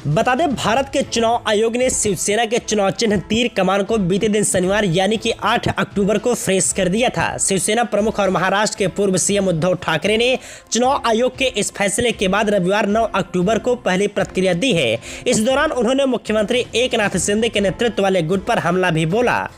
बता दें, भारत के चुनाव आयोग ने शिवसेना के चुनाव चिन्ह तीर कमान को बीते दिन शनिवार यानी कि 8 अक्टूबर को फ्रेश कर दिया था। शिवसेना प्रमुख और महाराष्ट्र के पूर्व सीएम उद्धव ठाकरे ने चुनाव आयोग के इस फैसले के बाद रविवार 9 अक्टूबर को पहली प्रतिक्रिया दी है। इस दौरान उन्होंने मुख्यमंत्री एकनाथ शिंदे के नेतृत्व वाले गुट पर हमला भी बोला।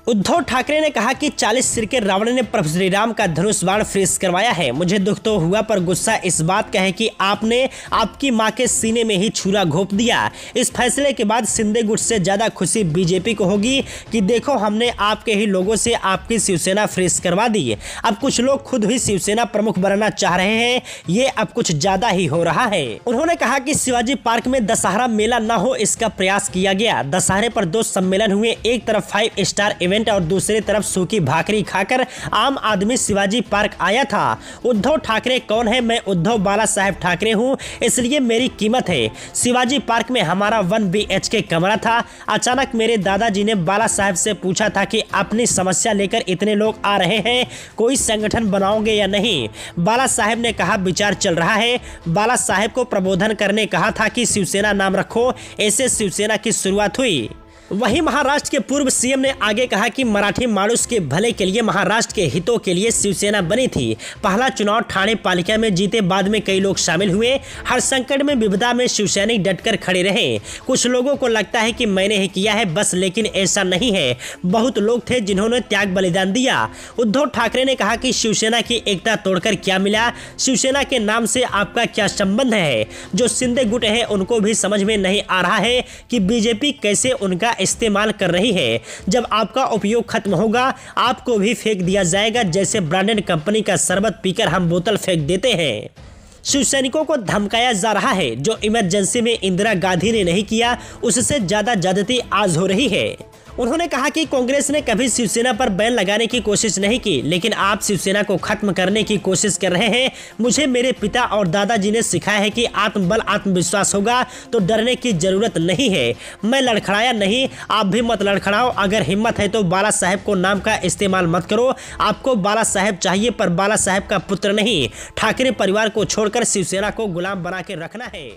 उद्धव ठाकरे ने कहा कि 40 सिर के रावण ने प्रभु श्री राम का धनुष बाण फ्रीज करवाया है। मुझे दुख तो हुआ, पर गुस्सा इस बात का है कि आपने आपकी मां के सीने में ही छुरा घोंप दिया। इस फैसले के बाद शिंदे गुट से ज्यादा खुशी बीजेपी को होगी कि देखो, हमने आपके ही लोगों से आपकी शिवसेना फ्रीज करवा दी। अब कुछ लोग खुद ही शिवसेना प्रमुख बनना चाह रहे हैं, ये अब कुछ ज्यादा ही हो रहा है। उन्होंने कहा कि शिवाजी पार्क में दशहरा मेला न हो, इसका प्रयास किया गया। दशहरे पर 2 सम्मेलन हुए, एक तरफ 5 स्टार इवेंट और दूसरी तरफ सूखी भाकरी खाकर आम आदमी शिवाजी पार्क आया था। उद्धव ठाकरे कौन है? मैं उद्धव बाला साहेब ठाकरे हूं, इसलिए मेरी कीमत है। शिवाजी पार्क में हमारा 1 BHK कमरा था। अचानक मेरे दादाजी ने बाला साहेब से पूछा था कि अपनी समस्या लेकर इतने लोग आ रहे हैं, कोई संगठन बनाओगे या नहीं? बाला साहेब ने कहा विचार चल रहा है। बाला साहेब को प्रबोधन करने कहा था कि शिवसेना नाम रखो, ऐसे शिवसेना की शुरुआत हुई। वहीं महाराष्ट्र के पूर्व सीएम ने आगे कहा कि मराठी माणूस के भले के लिए, महाराष्ट्र के हितों के लिए शिवसेना बनी थी। पहला चुनाव ठाणे पालिका में जीते, बाद में कई लोग शामिल हुए। हर संकट में, विपदा में शिवसैनिक डटकर खड़े रहे। कुछ लोगों को लगता है कि मैंने ही किया है बस, लेकिन ऐसा नहीं है। बहुत लोग थे जिन्होंने त्याग बलिदान दिया। उद्धव ठाकरे ने कहा कि शिवसेना की एकता तोड़कर क्या मिला? शिवसेना के नाम से आपका क्या संबंध है? जो शिंदे गुट है उनको भी समझ में नहीं आ रहा है कि बीजेपी कैसे उनका इस्तेमाल कर रही है। जब आपका उपयोग खत्म होगा, आपको भी फेंक दिया जाएगा, जैसे ब्रांडेड कंपनी का शरबत पीकर हम बोतल फेंक देते हैं। शिवसैनिकों को धमकाया जा रहा है। जो इमरजेंसी में इंदिरा गांधी ने नहीं किया, उससे ज्यादा ज्यादती आज हो रही है। उन्होंने कहा कि कांग्रेस ने कभी शिवसेना पर बैन लगाने की कोशिश नहीं की, लेकिन आप शिवसेना को खत्म करने की कोशिश कर रहे हैं। मुझे मेरे पिता और दादाजी ने सिखाया है कि आत्मबल आत्मविश्वास होगा तो डरने की जरूरत नहीं है। मैं लड़खड़ाया नहीं, आप भी मत लड़खड़ाओ। अगर हिम्मत है तो बाला साहेब को नाम का इस्तेमाल मत करो। आपको बाला साहेब चाहिए, पर बाला साहेब का पुत्र नहीं। ठाकरे परिवार को छोड़कर शिवसेना को गुलाम बना के रखना है।